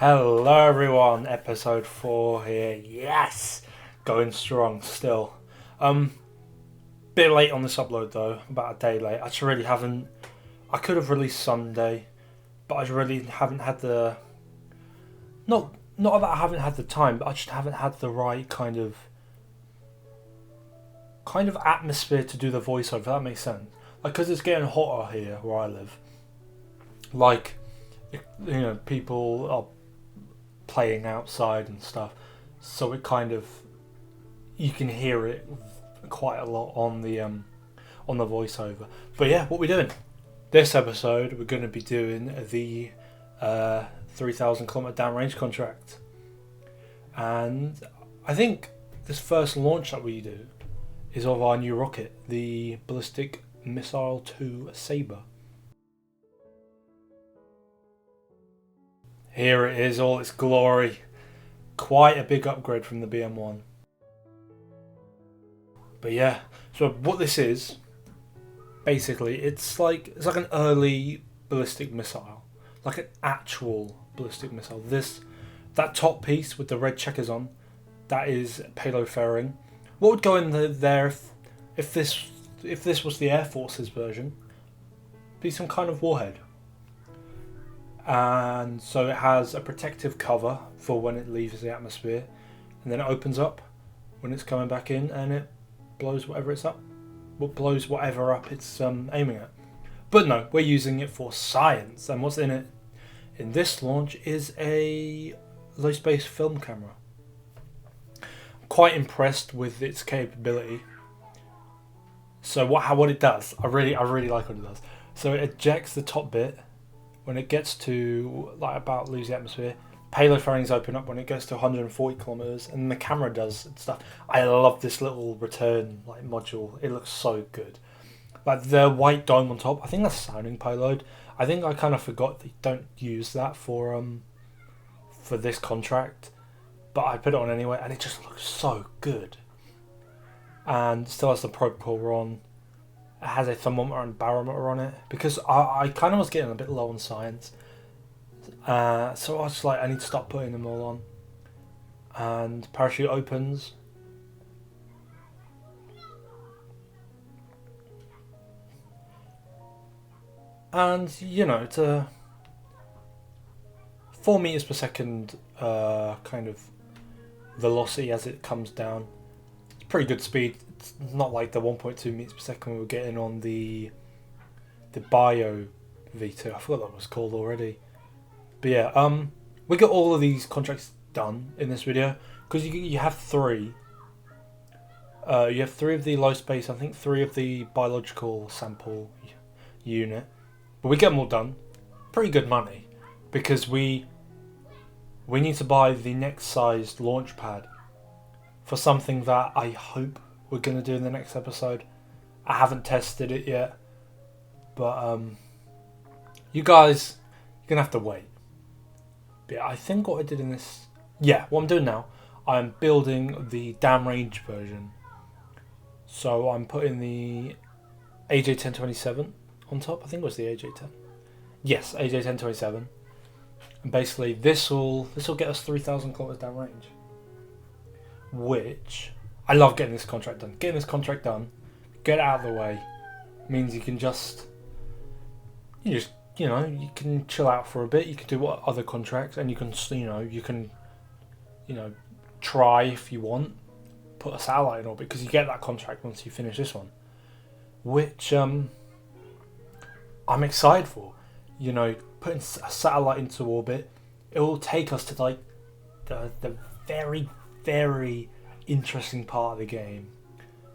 Hello everyone, episode 4 here. Yes! Going strong still. Bit late on this upload though, about a day late. I just really haven't I could have released Sunday, but I really haven't had the not that I haven't had the time, but I just haven't had the right kind of atmosphere to do the voiceover, if that makes sense. Like, because it's getting hotter here where I live. Like, people are playing outside and stuff, so it kind of, you can hear it quite a lot on the voiceover. But yeah, what we're doing this episode, we're going to be doing the 3,000 kilometer downrange contract, and I think this first launch that we do is of our new rocket, the Ballistic Missile 2 Sabre. Here it is, all its glory. Quite a big upgrade from the BM1. But yeah, so what this is, basically, it's like an early ballistic missile, like an actual ballistic missile. That top piece with the red checkers on, that is payload fairing. What would go in there if this was the Air Force's version? Be some kind of warhead. And so it has a protective cover for when it leaves the atmosphere, and then it opens up when it's coming back in, and it blows whatever it's up. Blows whatever up it's aiming at. But no, we're using it for science, and what's in it in this launch is a low space film camera. I'm quite impressed with its capability. So what it does, I really like what it does. So it ejects the top bit when it gets to about lose the atmosphere. Payload fairings open up when it gets to 140 kilometers, and the camera does stuff. I love this little return module. It looks so good. Like the white dome on top, I think that's sounding payload. I think I kind of forgot they don't use that for this contract, but I put it on anyway, and it just looks so good. And still has the probe core on. It has a thermometer and barometer on it, because I kind of was getting a bit low on science. So I was like, I need to start putting them all on. And parachute opens. And, it's a 4 meters per second kind of velocity as it comes down. It's pretty good speed. It's not like the 1.2 meters per second we were getting on the Bio V2. I forgot what it was called already. But yeah, we got all of these contracts done in this video, because you have 3. You have 3 of the low space, I think 3 of the biological sample unit. But we get them all done. Pretty good money, because we need to buy the next sized launch pad for something that I hope we're going to do in the next episode. I haven't tested it yet, but you guys, you're going to have to wait. But yeah, I think what I did in this... Yeah, what I'm doing now, I'm building the downrange version. So I'm putting the AJ1027 on top. I think it was the AJ10. Yes, AJ1027. And basically this will get us 3,000 kilometers downrange. Which, I love getting this contract done. Getting this contract done, get it out of the way, means you can you can chill out for a bit. You can do what other contracts, and you can try if you want, put a satellite in orbit, because you get that contract once you finish this one, which I'm excited for. Putting a satellite into orbit, it will take us to the very, very interesting part of the game,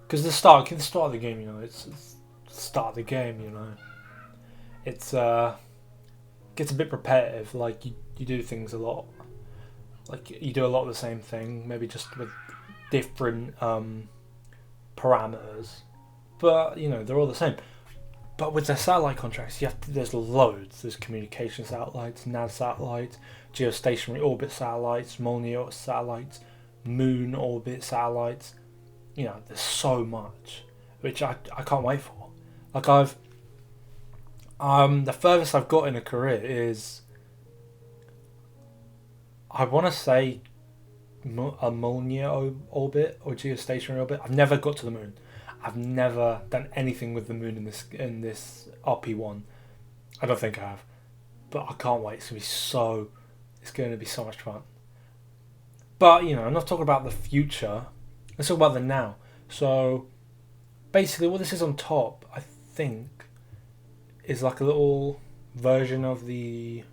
because the start of the game, it's the start of the game. It's gets a bit repetitive. Like you do things a lot, like you do a lot of the same thing, maybe just with different parameters, but they're all the same. But with the satellite contracts, there's loads. There's communication satellites, nav satellites, geostationary orbit satellites, multi-orbit satellites, moon orbit satellites. There's so much, which I can't wait for. Like the furthest I've got in a career is I want to say a Molniya orbit or geostationary orbit. I've never got to the moon. I've never done anything with the moon in this RP1. I don't think I have, but I can't wait. It's going to be so much fun. But I'm not talking about the future. Let's talk about the now. So basically, what this is on top, I think, is like a little version of the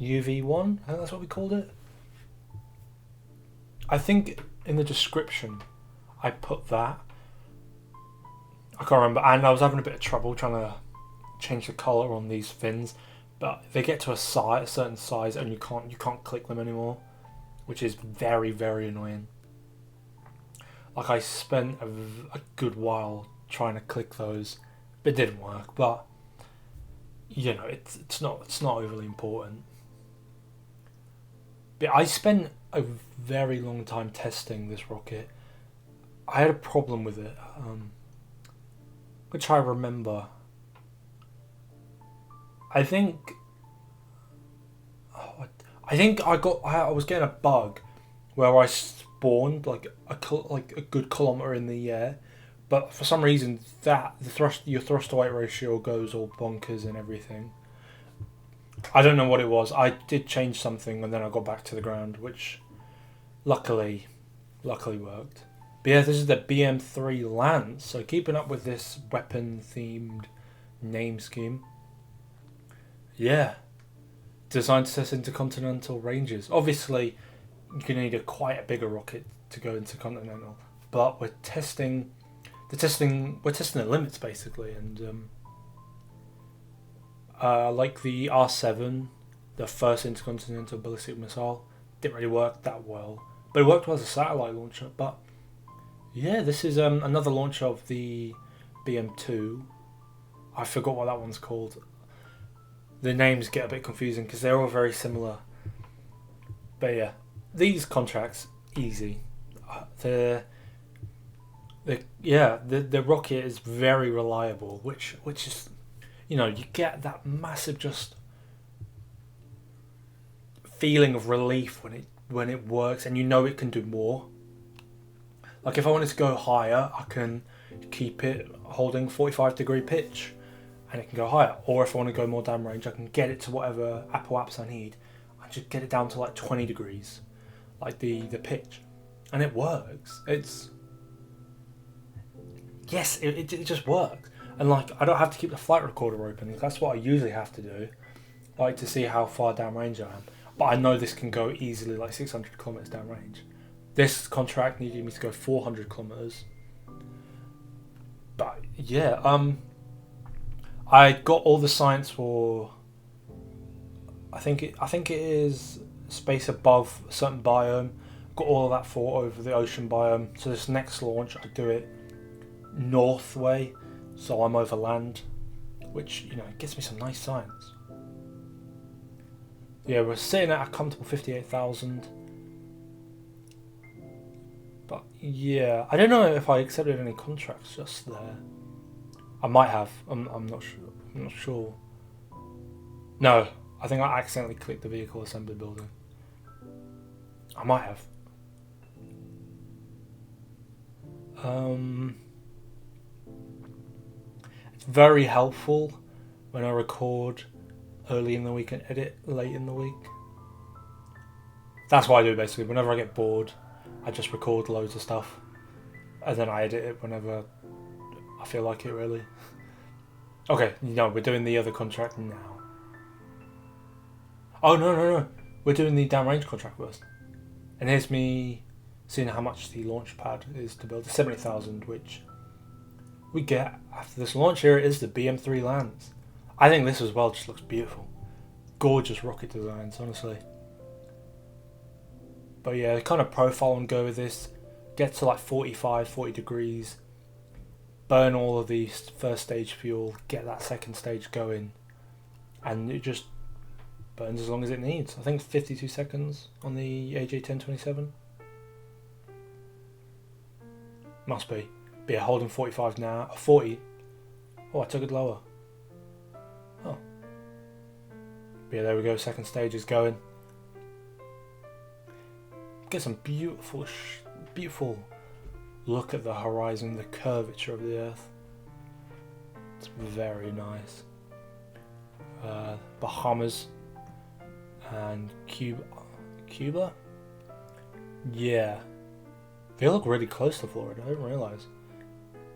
UV1. I think that's what we called it. I think in the description I put that. I can't remember, and I was having a bit of trouble trying to change the colour on these fins, but they get to a certain size and you can't click them anymore, which is very, very annoying. Like, I spent a good while trying to click those, but it didn't work. But it's not overly important. But I spent a very long time testing this rocket. I had a problem with it, which I remember. I think I was getting a bug where I spawned like a good kilometer in the air, but for some reason your thrust to weight ratio goes all bonkers and everything. I don't know what it was. I did change something and then I got back to the ground, which luckily worked. But yeah, this is the BM3 Lance, so keeping up with this weapon themed name scheme. Yeah, designed to test intercontinental ranges. Obviously you're going to need quite a bigger rocket to go intercontinental, but we're testing the limits basically. And like the R7, the first intercontinental ballistic missile, didn't really work that well, but it worked well as a satellite launcher. But yeah, this is another launch of the BM2. I forgot what that one's called. The names get a bit confusing because they're all very similar. But yeah, these contracts, easy. The rocket is very reliable, which is, you get that massive just feeling of relief when it works, and it can do more. Like, if I wanted to go higher, I can keep it holding 45-degree pitch, and it can go higher. Or if I want to go more downrange, I can get it to whatever Apple apps I need, and just get it down to like 20 degrees, like the pitch, and it works. It just works. And like, I don't have to keep the flight recorder open. That's what I usually have to do, like to see how far downrange I am. But I know this can go easily like 600 kilometers downrange. This contract needed me to go 400 kilometers. But yeah, I got all the science for. I think it is space above a certain biome. Got all of that for over the ocean biome. So this next launch, I do it north way, so I'm over land, which gets me some nice science. Yeah, we're sitting at a comfortable 58,000. But yeah, I don't know if I accepted any contracts just there. I might have. I'm not sure. I'm not sure. No, I think I accidentally clicked the vehicle assembly building. I might have. It's very helpful when I record early in the week and edit late in the week. That's what I do basically. Whenever I get bored, I just record loads of stuff, and then I edit it whenever I feel like it, really. Okay, we're doing the other contract now. Oh, no. We're doing the downrange contract first. And here's me seeing how much the launch pad is to build. 70,000, which we get after this launch. Here it is, the BM3 Lance. I think this as well just looks beautiful. Gorgeous rocket designs, honestly. But yeah, the kind of profile and go with this. Get to like 40 degrees. Burn all of the first stage fuel. Get that second stage going. And it just burns as long as it needs. I think it's 52 seconds on the AJ1027. Must be. But yeah, holding 45 now. 40. Oh, I took it lower. Oh. But yeah, there we go. Second stage is going. get some beautiful look at the horizon, the curvature of the Earth. It's very nice. Bahamas and Cuba? Yeah. They look really close to Florida, I didn't realise.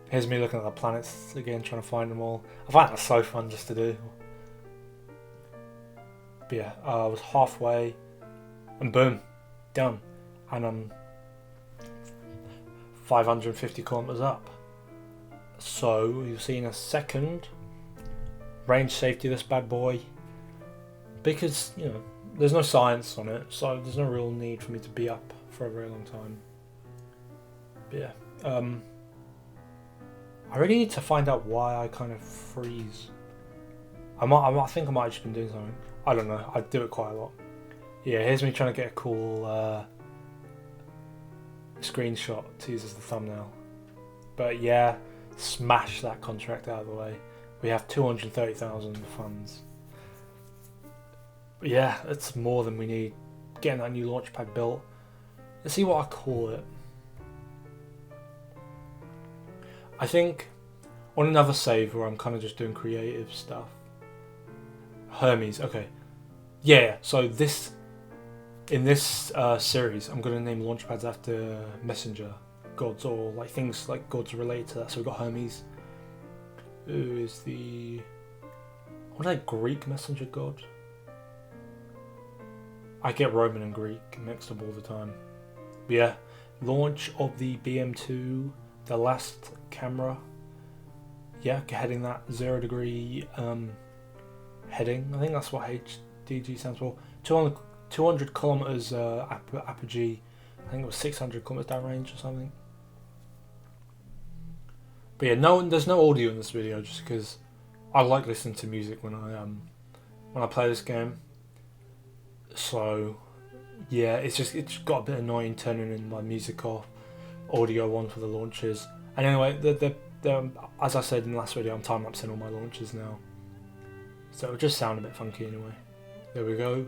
Here's me looking at the planets again, trying to find them all. I find that so fun just to do. But yeah, I was halfway, and boom, done. And I'm 550 kilometers up. So you'll see in a second, range safety this bad boy, because you know there's no science on it, so there's no real need for me to be up for a very long time. But yeah, I really need to find out why I kind of freeze. I think I might have just been doing something. I don't know. I do it quite a lot. Yeah, here's me trying to get a cool screenshot to use as the thumbnail. But yeah, smash that contract out of the way. We have 230,000 funds. But yeah, it's more than we need. Getting that new launch pad built. Let's see what I call it. I think on another save where I'm kind of just doing creative stuff. Hermes, okay. Yeah, so in this series, I'm going to name launchpads after messenger gods or like things like gods related to that. So we've got Hermes, who is the, what is that, Greek messenger god? I get Roman and Greek mixed up all the time. But yeah, launch of the BM2, the last camera. Yeah, heading that 0 degree heading. I think that's what HDG stands for. 200 kilometers apogee. I think it was 600 kilometers downrange or something. But yeah, there's no audio in this video just because I like listening to music when I play this game. So yeah, it's got a bit annoying turning in my music off, audio on for the launches. And anyway, as I said in the last video, I'm time lapsing all my launches now, so it'll just sound a bit funky anyway. There we go,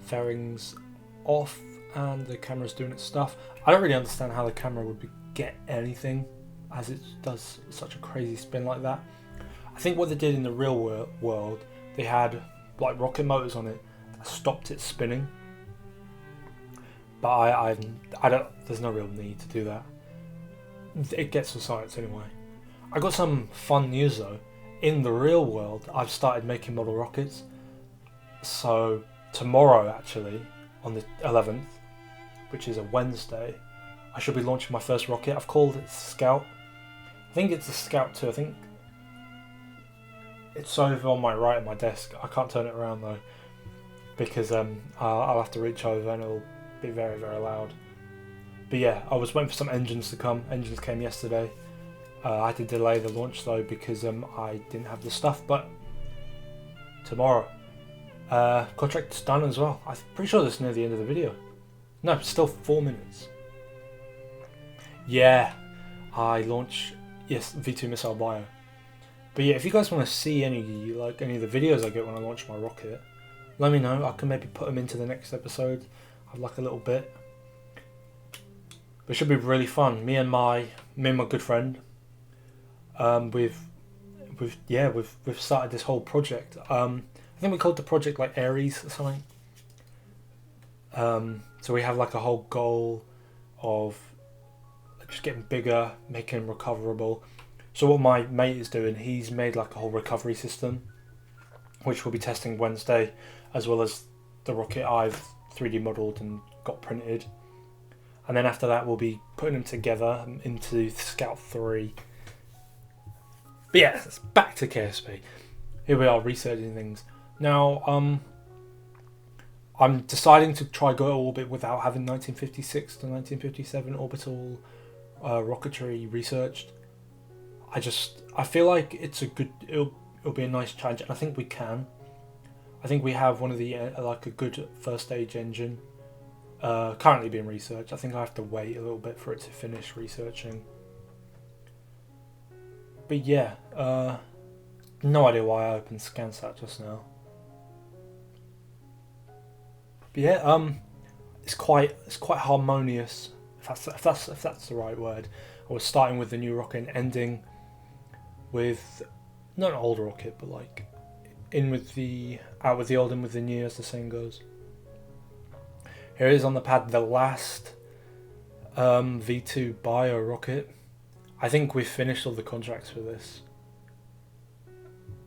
fairings off, and the camera's doing its stuff. I don't really understand how the camera would get anything, as it does such a crazy spin like that. I think what they did in the real world, they had like rocket motors on it that stopped it spinning. But I don't. There's no real need to do that. It gets the science anyway. I got some fun news though. In the real world, I've started making model rockets. So tomorrow, actually, on the 11th, which is a Wednesday, I should be launching my first rocket. I've called it Scout. I think it's a Scout 2. I think it's over on my right at my desk. I can't turn it around though, because I'll have to reach over and it'll be very, very loud. But yeah, I was waiting for some engines to come. Engines came yesterday. I had to delay the launch though because I didn't have the stuff. But tomorrow, contract's done as well. I'm pretty sure this is near the end of the video. No, still 4 minutes. Yeah, I launch V2 missile bio. But yeah, if you guys want to see any of the videos I get when I launch my rocket, let me know. I can maybe put them into the next episode. I'd like a little bit. But it should be really fun. Me and my good friend, we've started this whole project. I think we called the project like Aries or something. So we have like a whole goal of just getting bigger, making them recoverable. So what my mate is doing, he's made like a whole recovery system, which we'll be testing Wednesday, as well as the rocket I've 3D modelled and got printed. And then after that, we'll be putting them together into Scout 3. But yeah, it's back to KSP. Here we are researching things. Now, I'm deciding to try go to orbit without having 1956 to 1957 orbital rocketry researched. I feel like it'll be a nice challenge, and I think we can. I think we have one of the like a good first stage engine currently being researched. I think I have to wait a little bit for it to finish researching. But yeah, no idea why I opened ScanSat just now. But yeah, it's quite harmonious. If that's the right word. I was starting with the new rocket and ending with not an old rocket, but like out with the old, in with the new, as the saying goes. Here it is on the pad, the last V2 bio rocket. I think we've finished all the contracts for this,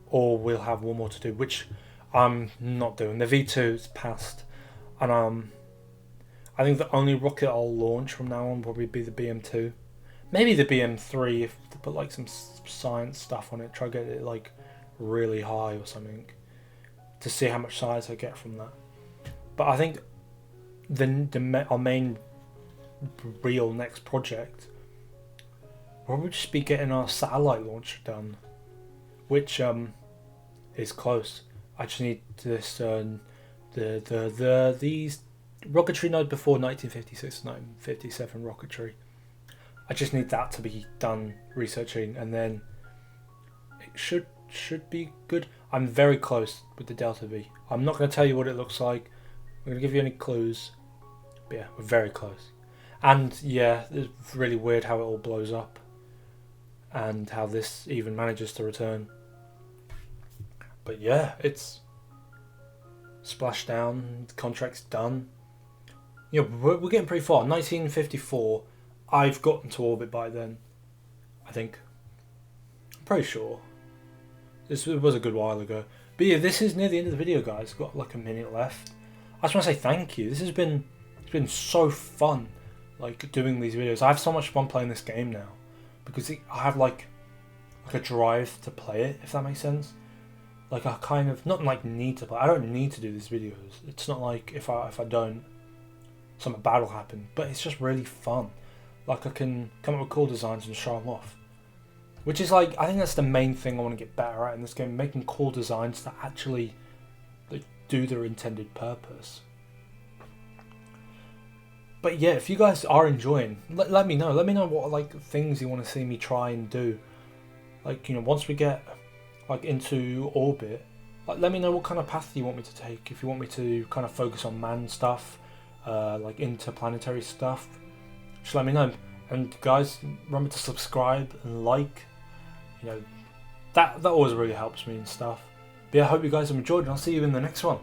or we'll have one more to do, which I'm not doing. The V2's passed, and I think the only rocket I'll launch from now on will probably be the BM2. Maybe the BM3 if to put like some science stuff on it, try to get it like really high or something to see how much size I get from that. But I think our main real next project will probably just be getting our satellite launcher done, which is close. I just need this these rocketry node before 1956 1957 rocketry. I just need that to be done researching, and then it should be good. I'm very close with the Delta V. I'm not going to tell you what it looks like. I'm going to give you any clues. But yeah, we're very close. And yeah, it's really weird how it all blows up, and how this even manages to return. But yeah, it's splashed down. The contract's done. Yeah, we're getting pretty far. 1954. I've gotten to orbit by then, I think. I'm pretty sure. This was a good while ago. But yeah, this is near the end of the video, guys. Got like a minute left. I just want to say thank you. It's been so fun, like doing these videos. I have so much fun playing this game now, because I have like a drive to play it, if that makes sense. Like I kind of not like need to play. I don't need to do these videos. It's not like if I don't, something bad will happen. But it's just really fun. Like I can come up with cool designs and show them off, which is like, I think that's the main thing I want to get better at in this game, making cool designs that actually like do their intended purpose. But yeah, if you guys are enjoying, let me know. Let me know what like things you want to see me try and do. Like, you know, once we get like into orbit, like let me know what kind of path you want me to take. If you want me to kind of focus on manned stuff, like interplanetary stuff, just let me know. And guys, remember to subscribe and like. You know, that always really helps me and stuff. But yeah, I hope you guys have enjoyed, and I'll see you in the next one.